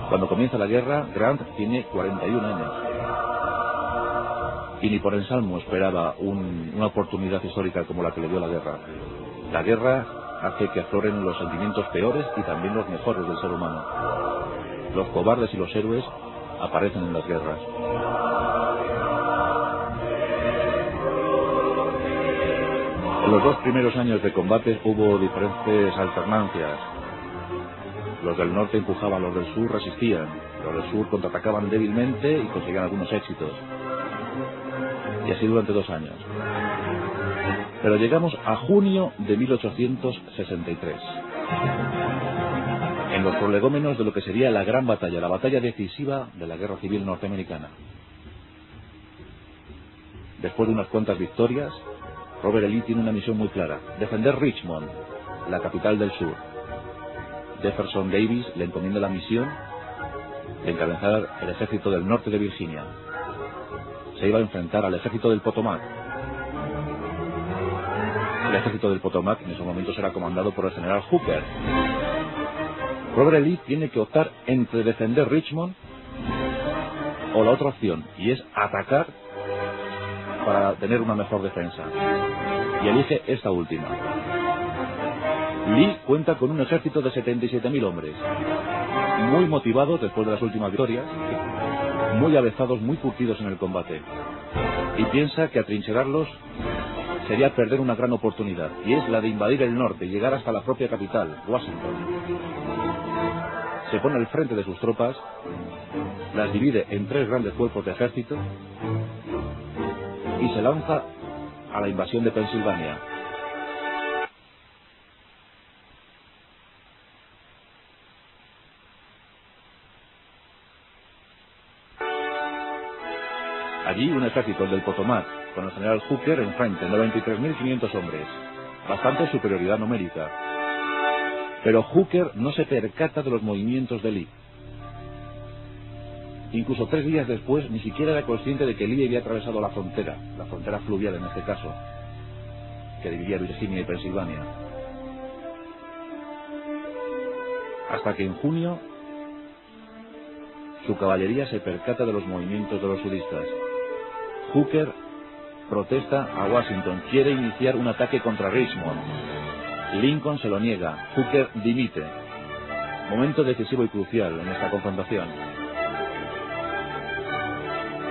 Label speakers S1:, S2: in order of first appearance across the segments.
S1: Cuando comienza la guerra, Grant tiene 41 años. Y ni por ensalmo esperaba una oportunidad histórica como la que le dio la guerra. La guerra hace que afloren los sentimientos peores y también los mejores del ser humano. Los cobardes y los héroes aparecen en las guerras. En los 2 primeros años de combate hubo diferentes alternancias. Los del norte empujaban, los del sur resistían, los del sur contraatacaban débilmente y conseguían algunos éxitos. Y así durante 2 años. Pero llegamos a junio de 1863. En los prolegómenos de lo que sería la gran batalla, la batalla decisiva de la Guerra Civil Norteamericana. Después de unas cuantas victorias, Robert E. Lee tiene una misión muy clara: defender Richmond, la capital del sur. Jefferson Davis le encomienda la misión de encabezar el ejército del norte de Virginia. Se iba a enfrentar al ejército del Potomac. El ejército del Potomac en esos momentos era comandado por el general Hooker. Robert E. Lee tiene que optar entre defender Richmond o la otra opción, y es atacar para tener una mejor defensa. Y elige esta última. Lee cuenta con un ejército de 77.000 hombres, muy motivados después de las últimas victorias, muy avezados, muy curtidos en el combate, y piensa que atrincherarlos sería perder una gran oportunidad, y es la de invadir el norte y llegar hasta la propia capital, Washington. Se pone al frente de sus tropas, las divide en 3 grandes cuerpos de ejército y se lanza a la invasión de Pensilvania. Allí un ejército del Potomac con el general Hooker enfrente, 93.500 hombres, bastante superioridad numérica. Pero Hooker no se percata de los movimientos de Lee. Incluso 3 días después ni siquiera era consciente de que Lee había atravesado la frontera fluvial en este caso, que dividía Virginia y Pensilvania. Hasta que en junio su caballería se percata de los movimientos de los sudistas. Hooker protesta a Washington, quiere iniciar un ataque contra Richmond. Lincoln se lo niega, Hooker dimite. Momento decisivo y crucial en esta confrontación,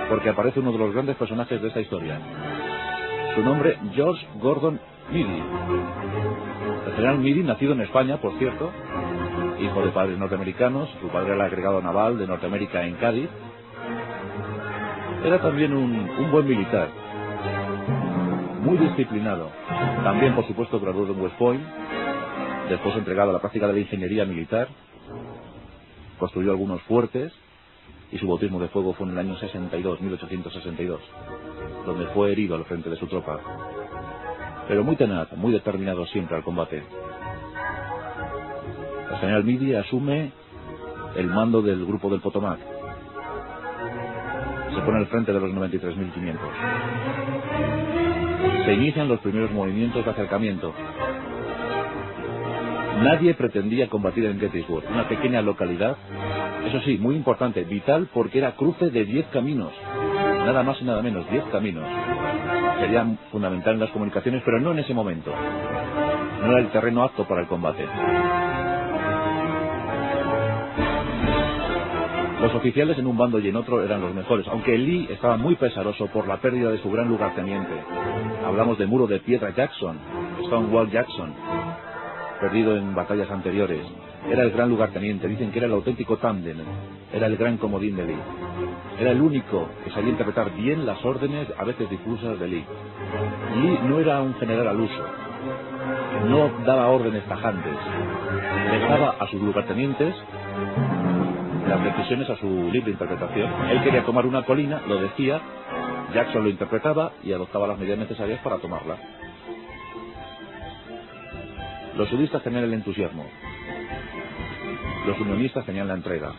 S1: porque aparece uno de los grandes personajes de esta historia. Su nombre, George Gordon Meade. El general Meade, nacido en España, por cierto, hijo de padres norteamericanos. Su padre era el agregado naval de Norteamérica en Cádiz. Era también un buen militar, muy disciplinado. También, por supuesto, graduado en West Point, después entregado a la práctica de la ingeniería militar. Construyó algunos fuertes y su bautismo de fuego fue en el año 1862, donde fue herido al frente de su tropa. Pero muy tenaz, muy determinado siempre al combate. El general Meade asume el mando del grupo del Potomac. Se pone al frente de los 93.500. Se inician los primeros movimientos de acercamiento. Nadie pretendía combatir en Gettysburg, una pequeña localidad, eso sí, muy importante, vital, porque era cruce de 10 caminos, nada más y nada menos, 10 caminos. Sería fundamental en las comunicaciones, pero no en ese momento. No era el terreno apto para el combate. Los oficiales en un bando y en otro eran los mejores, aunque Lee estaba muy pesaroso por la pérdida de su gran lugarteniente. Hablamos de Muro de Piedra Jackson, Stonewall Jackson, perdido en batallas anteriores. Era el gran lugarteniente, dicen que era el auténtico tándem, era el gran comodín de Lee. Era el único que sabía interpretar bien las órdenes, a veces difusas, de Lee. Lee no era un general al uso, no daba órdenes tajantes, dejaba a sus lugartenientes las decisiones a su libre interpretación. Él quería tomar una colina, lo decía, Jackson lo interpretaba y adoptaba las medidas necesarias para tomarla. Los sudistas tenían el entusiasmo, los unionistas tenían la entrega,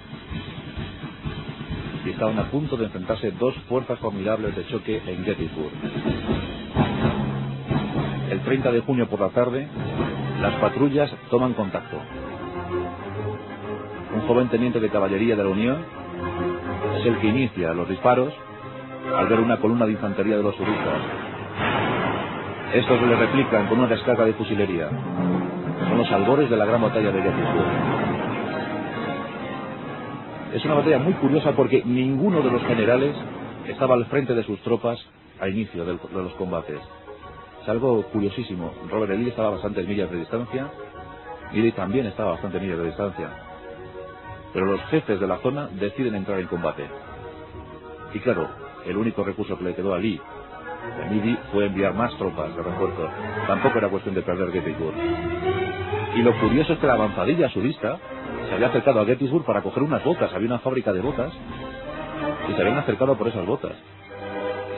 S1: y estaban a punto de enfrentarse 2 fuerzas formidables de choque en Gettysburg. El 30 de junio por la tarde, las patrullas toman contacto. Un joven teniente de caballería de la Unión, es el que inicia los disparos al ver una columna de infantería de los sudistas. Estos le replican con una descarga de fusilería. Son los albores de la gran batalla de Gettysburg. Es una batalla muy curiosa porque ninguno de los generales estaba al frente de sus tropas a inicio de los combates. Es algo curiosísimo. Robert E. Lee estaba a bastantes millas de distancia, Lee también estaba a bastantes millas de distancia. Pero los jefes de la zona deciden entrar en combate. Y claro, el único recurso que le quedó a Lee y a Meade fue enviar más tropas de refuerzo. Tampoco era cuestión de perder Gettysburg. Y lo curioso es que la avanzadilla sudista se había acercado a Gettysburg para coger unas botas. Había una fábrica de botas y se habían acercado por esas botas.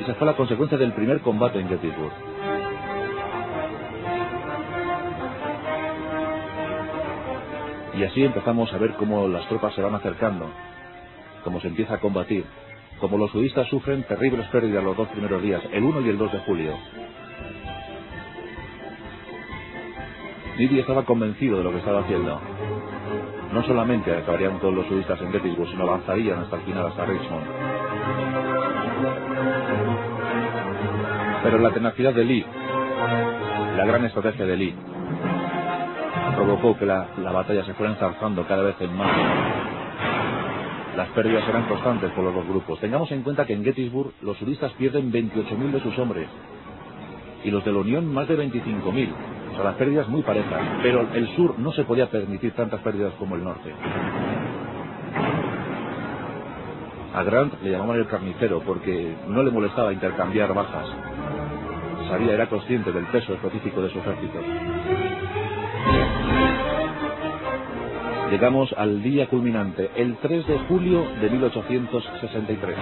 S1: Y esa fue la consecuencia del primer combate en Gettysburg. Y así empezamos a ver cómo las tropas se van acercando, cómo se empieza a combatir, cómo los sudistas sufren terribles pérdidas los dos primeros días, el 1 y el 2 de julio. Meade estaba convencido de lo que estaba haciendo. No solamente acabarían todos los sudistas en Gettysburg, sino avanzarían hasta el final, hasta Richmond. Pero la tenacidad de Lee, la gran estrategia de Lee, provocó que la batalla se fuera enzarzando cada vez en más. Las pérdidas eran constantes por los dos grupos. Tengamos en cuenta que en Gettysburg los sudistas pierden 28.000 de sus hombres y los de la Unión más de 25.000. O sea, las pérdidas muy parejas. Pero el sur no se podía permitir tantas pérdidas como el norte. A Grant le llamaban el carnicero porque no le molestaba intercambiar bajas. Sabía, era consciente del peso específico de su ejército. Llegamos al día culminante, el 3 de julio de 1863.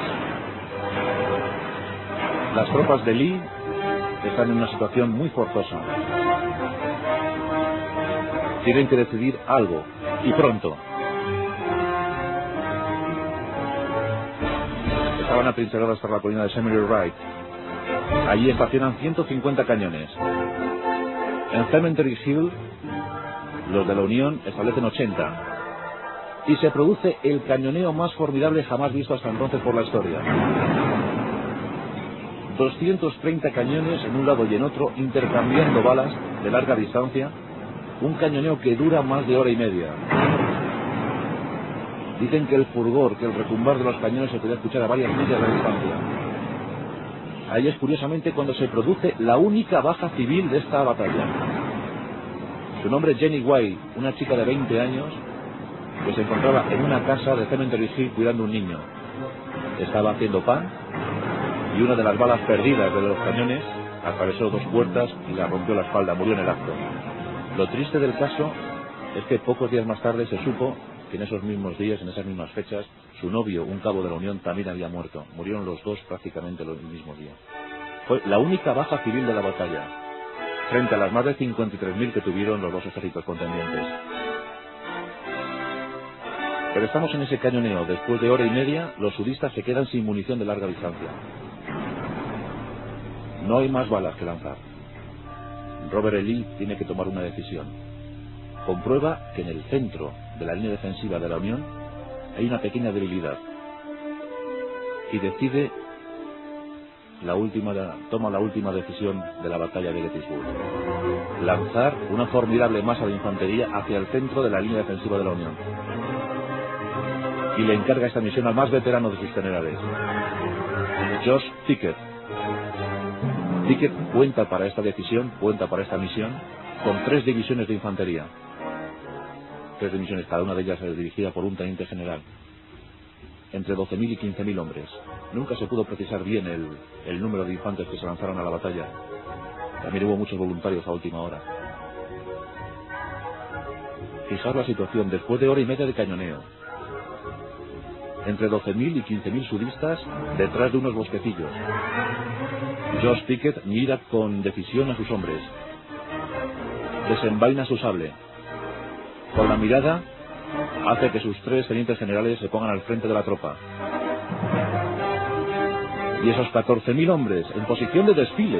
S1: Las tropas de Lee están en una situación muy forzosa. Tienen que decidir algo, y pronto. Estaban atrincheradas por la colina de Seminary Right. Allí estacionan 150 cañones. En Cemetery Hill, los de la Unión establecen 80. Y se produce el cañoneo más formidable jamás visto hasta entonces por la historia. 230 cañones en un lado y en otro, intercambiando balas de larga distancia. Un cañoneo que dura más de hora y media. Dicen que el fulgor, que el retumbar de los cañones se podía escuchar a varias millas de distancia. Ahí es curiosamente cuando se produce la única baja civil de esta batalla. Su nombre es Jenny White, una chica de 20 años que se encontraba en una casa de Cemetery Hill cuidando a un niño. Estaba haciendo pan y una de las balas perdidas de los cañones atravesó 2 puertas y la rompió la espalda, murió en el acto. Lo triste del caso es que pocos días más tarde se supo que en esos mismos días, en esas mismas fechas, su novio, un cabo de la Unión, también había muerto. Murieron los dos prácticamente el mismo día. Fue la única baja civil de la batalla, frente a las más de 53.000 que tuvieron los dos ejércitos contendientes. Pero estamos en ese cañoneo. Después de hora y media, los sudistas se quedan sin munición de larga distancia. No hay más balas que lanzar. Robert E. Lee tiene que tomar una decisión. Comprueba que en el centro de la línea defensiva de la Unión hay una pequeña debilidad. Y decide toma la última decisión de la batalla de Gettysburg. Lanzar una formidable masa de infantería hacia el centro de la línea defensiva de la Unión. Y le encarga esta misión al más veterano de sus generales, Josh Pickett. Pickett cuenta para esta decisión, cuenta para esta misión, con 3 divisiones de infantería. 3 divisiones, cada una de ellas dirigida por un teniente general. Entre 12.000 y 15.000 hombres. Nunca se pudo precisar bien el número de infantes que se lanzaron a la batalla. También hubo muchos voluntarios a última hora. Fijaos la situación, después de hora y media de cañoneo. Entre 12.000 y 15.000 sudistas detrás de unos bosquecillos. Josh Pickett mira con decisión a sus hombres. Desenvaina su sable. Con la mirada hace que sus 3 tenientes generales se pongan al frente de la tropa. Y esos 14.000 hombres en posición de desfile